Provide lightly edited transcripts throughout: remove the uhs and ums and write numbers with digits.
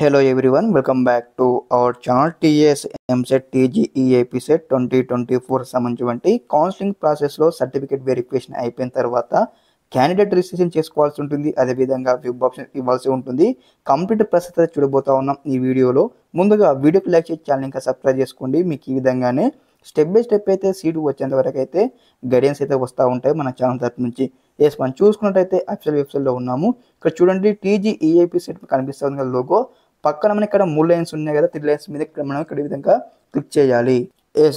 Hello everyone, welcome back to our channel TS MSET TGEAP set 2024 సంబంధించి counselling ప్రాసెస్లో certificate verification అయిపోయిన తర్వాత candidate registration చేసుకోవాల్సి ఉంటుంది. అదేవిధంగా వెబ్ ఆప్షన్ ఇవ్వాల్సి ఉంటుంది. కంప్లీట్ ప్రాసెస్ అయితే చూడబోతా ఉన్నాం ఈ వీడియోలో. ముందుగా వీడియోకి లైక్ చేసి ఛానల్ ఇంకా సబ్స్క్రైబ్ చేసుకోండి. మీకు ఈ విధంగానే స్టెప్ బై స్టెప్ అయితే సీటు వచ్చేంత వరకు అయితే గైడెన్స్ అయితే వస్తూ ఉంటాయి మన ఛానల్ తరపు నుంచి. మనం చూసుకున్నట్టయితే అఫీషియల్ వెబ్సైట్లో ఉన్నాము. ఇక్కడ చూడండి TGEAP సెట్ కనిపిస్తుంది కదా లోగో. పక్కన మనకి ఇక్కడ 3 లైన్స్ ఉన్నాయి కదా, 3 లైన్స్ మీద మనం ఇక్కడ ఈ విధంగా క్లిక్ చేయాలి.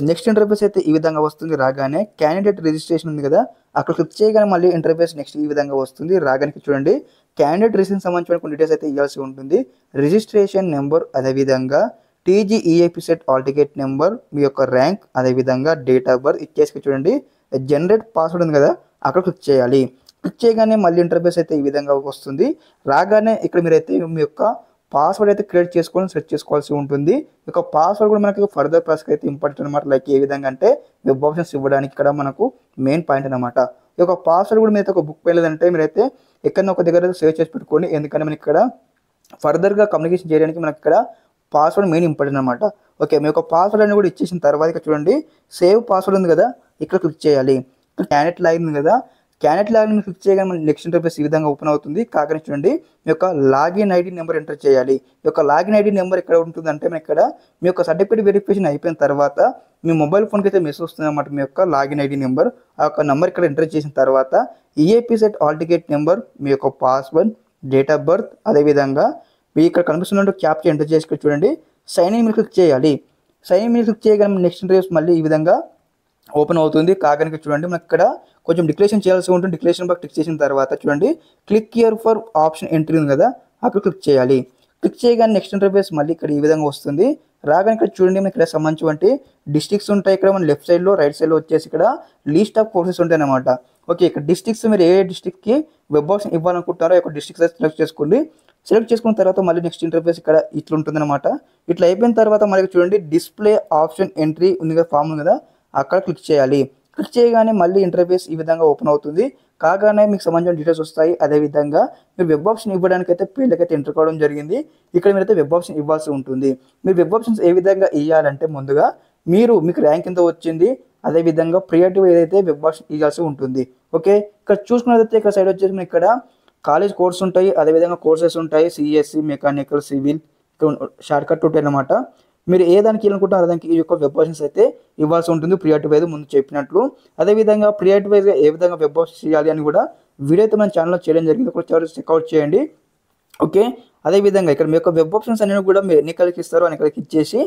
నెక్స్ట్ ఇంటర్ఫేస్ అయితే ఈ విధంగా వస్తుంది. రాగానే క్యాండిడేట్ రిజిస్ట్రేషన్ ఉంది కదా, అక్కడ క్లిక్ చేయగానే మళ్ళీ ఇంటర్ఫేస్ నెక్స్ట్ ఈ విధంగా వస్తుంది. రాగానే చూడండి క్యాండిడేట్ రిజిస్ట్రేషన్ సంబంధించిన కొన్ని డీటెయిల్స్ అయితే ఇవ్వాల్సి ఉంటుంది. రిజిస్ట్రేషన్ నెంబర్, అదేవిధంగా TGEAP set hall ticket number, మీ యొక్క ర్యాంక్, అదేవిధంగా డేట్ ఆఫ్ బర్త్ ఇచ్చేసి చూడండి జనరేట్ పాస్వర్డ్ ఉంది కదా, అక్కడ క్లిక్ చేయాలి. క్లిక్ చేయగానే మళ్ళీ ఇంటర్ఫేస్ అయితే ఈ విధంగా వస్తుంది. రాగానే ఇక్కడ మీరైతే మీ యొక్క పాస్వర్డ్ అయితే క్రియేట్ చేసుకొని సెట్ చేసుకోవాల్సి ఉంటుంది. ఈ యొక్క పాస్వర్డ్ కూడా మనకి ఫర్దర్ ప్రాసెస్ అయితే ఇంపార్టెంట్ అనమాట. లైక్ ఏ విధంగా అంటే వెబ్ ఆప్షన్స్ ఇవ్వడానికి ఇక్కడ మనకు మెయిన్ పాయింట్ అనమాట. ఈ యొక్క పాస్వర్డ్ కూడా మీరైతే ఒక బుక్ వెళ్ళదంటే మీరైతే ఎక్కడైనా ఒక దగ్గర సేవ్ చేసి పెట్టుకోండి. ఎందుకంటే మనకి ఇక్కడ ఫర్దర్గా కమ్యూనికేషన్ చేయడానికి మనకి ఇక్కడ పాస్వర్డ్ మెయిన్ ఇంపార్టెంట్ అనమాట. ఓకే, మీ యొక్క పాస్వర్డ్ అని కూడా ఇచ్చేసిన తర్వాత ఇక్కడ చూడండి సేవ్ పాస్వర్డ్ ఉంది కదా, ఇక్కడ క్లిక్ చేయాలి. క్యాండిడేట్ లాగిన్ ఉంది కదా, క్యాండిడేట్ లాగిన్ క్లిక్ చేయగానే మన నెక్స్ట్ ఇంటర్ఫేస్ ఈ విధంగా ఓపెన్ అవుతుంది. కాకనే చూడండి మీ యొక్క లాగిన్ ఐడి నెంబర్ ఎంటర్ చేయాలి. ఈ యొక్క లాగిన్ ఐడి నెంబర్ ఎక్కడ ఉంటుందంటే మన ఇక్కడ మీ యొక్క సర్టిఫికేట్ వెరిఫికేషన్ అయిపోయిన తర్వాత మీ మొబైల్ ఫోన్కి అయితే మెసేజ్ వస్తుంది అన్నమాట. మీ యొక్క లాగిన్ ఐడి నెంబర్, ఆ యొక్క నెంబర్ ఇక్కడ ఎంటర్ చేసిన తర్వాత EAP set hall ticket number, మీ యొక్క పాస్వర్డ్, డేట్ ఆఫ్ బర్త్, అదేవిధంగా మీ ఇక్కడ కనిపిస్తున్నట్టు క్యాప్చర్ ఎంటర్ చేసి చూడండి సైన్ ఇన్ మీద క్లిక్ చేయాలి. సైన్ ఇన్ మీద క్లిక్ చేయగానే నెక్స్ట్ ఇంటర్ఫేస్ మళ్ళీ ఈ విధంగా ఓపెన్ అవుతుంది. కాకనికి చూడండి మనకి ఇక్కడ కొంచెం డిక్లరేషన్ చేయాల్సి ఉంటుంది. డిక్లరేషన్ బాగా క్లిక్ చేసిన తర్వాత చూడండి click here for option entry ఉంది కదా, అక్కడ క్లిక్ చేయాలి. క్లిక్ చేయగానే నెక్స్ట్ ఇంటర్ఫేస్ మళ్ళీ ఇక్కడ ఈ విధంగా వస్తుంది. రాగానే ఇక్కడ చూడండి మనకి ఇక్కడ సంబంధించి డిస్ట్రిక్ట్స్ ఉంటాయి. ఇక్కడ మన లెఫ్ట్ సైడ్లో రైట్ సైడ్లో వచ్చేసి ఇక్కడ లీస్ట్ ఆఫ్ కోర్సెస్ ఉంటాయి అన్నమాట. ఓకే, ఇక్కడ డిస్ట్రిక్ట్స్ మీరు ఏ డిస్ట్రిక్ట్కి వెబ్ ఆప్షన్ ఇవ్వాలనుకుంటారో ఒక డిస్ట్రిక్ట్స్ సెలెక్ట్ చేసుకోండి. సెలెక్ట్ చేసుకున్న తర్వాత మళ్ళీ నెక్స్ట్ ఇంటర్ఫేస్ ఇక్కడ ఇట్లా ఉంటుంది అనమాట. ఇట్లా అయిపోయిన తర్వాత మనకి చూడండి డిస్ప్లే ఆప్షన్ ఎంట్రీ ఉంది కదా, ఫామ్ ఉంది కదా, అక్కడ క్లిక్ చేయాలి. క్లిక్ చేయగానే మళ్ళీ ఇంటర్ఫేస్ ఈ విధంగా ఓపెన్ అవుతుంది. కాగానే మీకు సంబంధించిన డీటెయిల్స్ వస్తాయి. అదేవిధంగా మీరు వెబ్ ఆప్షన్ ఇవ్వడానికి అయితే పేర్లకైతే ఎంటర్ కావడం జరిగింది. ఇక్కడ మీరైతే వెబ్ ఆప్షన్ ఇవ్వాల్సి ఉంటుంది. మీరు వెబ్ ఆప్షన్స్ ఏ విధంగా ఇవ్వాలంటే ముందుగా మీకు ర్యాంక్ ఎంత వచ్చింది, అదేవిధంగా ప్రియారిటీ ఏదైతే వెబ్ ఆప్షన్ ఇవ్వాల్సి ఉంటుంది. ఓకే, ఇక్కడ చూసుకున్నట్లయితే ఇక్కడ సైడ్ వచ్చేసి మీకు ఇక్కడ కాలేజ్ కోర్స్ ఉంటాయి, అదేవిధంగా కోర్సెస్ ఉంటాయి. CSE, mechanical, civil, short cut ఉంటాయి అన్నమాట. మీరు ఏ దానికి వెళ్ళనుకుంటారో దానికి ఈ యొక్క వెబ్ ఆప్షన్స్ అయితే ఇవ్వాల్సి ఉంటుంది ప్రియారిటీ వైజ్ ముందు చెప్పినట్లు. అదేవిధంగా ప్రియారిటీ వైజ్గా ఏ విధంగా వెబ్ ఆప్షన్స్ చేయాలి అని కూడా వీడియో అయితే మన ఛానల్లో చేయడం జరిగింది, ఒకసారి చెక్అవుట్ చేయండి. ఓకే, అదేవిధంగా ఇక్కడ మీ యొక్క వెబ్ ఆప్షన్స్ అనేవి కూడా మీరు ఎన్ని కలికి ఇస్తారో అని కలికి ఇచ్చేసి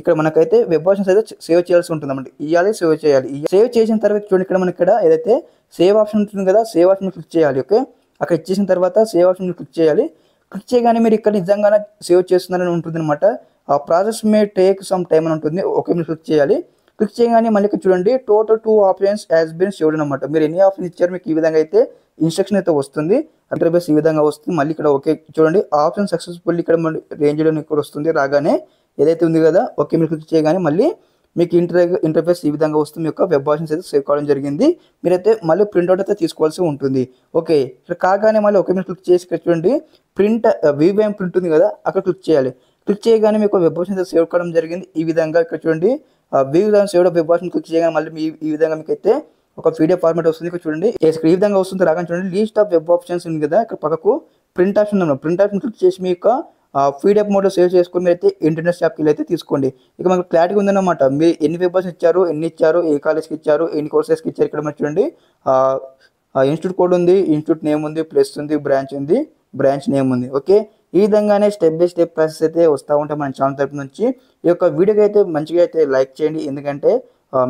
ఇక్కడ మనకైతే వెబ్ ఆప్షన్స్ అయితే సేవ్ చేయాల్సి ఉంటుంది అన్నమాట. ఇవ్వాలి, సేవ్ చేయాలి. సేవ్ చేసిన తర్వాత చూడండి ఇక్కడ మనకి ఇక్కడ ఏదైతే సేవ్ ఆప్షన్ ఉంటుంది కదా, సేవ్ ఆప్షన్ క్లిక్ చేయాలి. ఓకే, అక్కడ ఇచ్చేసిన తర్వాత సేవ్ ఆప్షన్ క్లిక్ చేయాలి. క్లిక్ చేయగానే మీరు ఇక్కడ నిజంగానే సేవ్ చేస్తున్నారని ఉంటుంది అనమాట. ఆ process may take some time అని ఉంటుంది. ఓకే, మీరు క్లిక్ చేయాలి. క్లిక్ చేయగానే మళ్ళీ ఇక్కడ చూడండి total 2 options has been saved అనమాట. మీరు ఎన్ని ఆప్షన్ ఇచ్చారు మీకు ఈ విధంగా అయితే ఇన్స్ట్రక్షన్ అయితే వస్తుంది. ఇంటర్ఫేస్ ఈ విధంగా వస్తుంది. మళ్ళీ ఇక్కడ ఓకే చూడండి ఆప్షన్ సక్సెస్ఫుల్ ఇక్కడ రేంజ్లో ఇక్కడ వస్తుంది. రాగానే ఏదైతే ఉంది కదా, ఓకే మీరు క్లిక్ చేయగానే మళ్ళీ మీకు ఇంటర్ఫేస్ ఈ విధంగా వస్తుంది. యొక్క వెబ్ ఆప్షన్స్ అయితే సేవ్ కావడం జరిగింది. మీరైతే మళ్ళీ ప్రింట్అవుట్ అయితే తీసుకోవాల్సి ఉంటుంది. ఓకే, ఇక్కడ కాగానే మళ్ళీ ఓకే మీరు క్లిక్ చేసి ఇక్కడ చూడండి VVM ప్రింట్ ఉంది కదా, అక్కడ క్లిక్ చేయాలి. క్లిక్ చేయగానే మీకు వెబ్ ఆప్షన్ అయితే సేవ్ కావడం జరిగింది. ఈ విధంగా ఇక్కడ చూడండి సేవ్ వెబ్ ఆప్షన్ క్లిక్ చేయగానే మళ్ళీ ఈ విధంగా మీకు అయితే ఒక PDF ఫార్మాట్ వస్తుంది. ఇక్కడ చూడండి ఈ విధంగా వస్తుంది. రాగానే చూడండి లీస్ట్ ఆఫ్ వెబ్ ఆప్షన్స్ ఉంది కదా, ఇక్కడ పక్కకు ప్రింట్ ఆప్షన్ ఉంది. ప్రింట్ ఆప్షన్ క్లిక్ చేసి మీ యొక్క PDF మోడ్లో సేవ్ చేసుకుని మీరు అయితే ఇంటర్నెట్ షాప్కి అయితే తీసుకోండి. ఇక మనకు క్లారిటీ ఉందన్నమాట. మీరు ఎన్ని వెబ్ ఆప్షన్స్ ఇచ్చారు, ఎన్ని ఇచ్చారు, ఏ కాలేజ్కి ఇచ్చారు, ఎన్ని కోర్సెస్కి ఇచ్చారు. ఇక్కడ మనకు చూడండి ఇన్స్టిట్యూట్ కోడ్ ఉంది, ఇన్స్టిట్యూట్ నేమ్ ఉంది, ప్లస్ ఉంది, బ్రాంచ్ ఉంది, బ్రాంచ్ నేమ్ ఉంది. ఓకే, ఈ విధంగానే స్టెప్ బై స్టెప్ ప్రాసెస్ అయితే వస్తూ ఉంటాయి మన ఛానల్ తరపు నుంచి. ఈ యొక్క వీడియోకి అయితే మంచిగా అయితే లైక్ చేయండి, ఎందుకంటే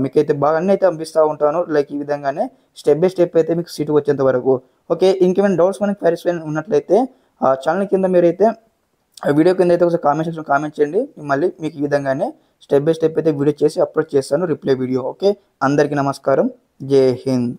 మీకైతే బాగా అన్నీ అయితే పంపిస్తూ ఉంటాను. లైక్ ఈ విధంగానే స్టెప్ బై స్టెప్ అయితే మీకు సీటు వచ్చేంత వరకు. ఓకే, ఇంకేమైనా డౌట్స్ మనకి క్లారిఫై ఉన్నట్లయితే ఛానల్ కింద మీరైతే వీడియో కింద అయితే ఒకసారి కామెంట్ సెక్షన్లో కామెంట్ చేయండి. మళ్ళీ మీకు ఈ విధంగానే స్టెప్ బై స్టెప్ అయితే వీడియో చేసి అప్లోడ్ చేస్తాను రిప్లై వీడియో. ఓకే, అందరికీ నమస్కారం, జై హింద్.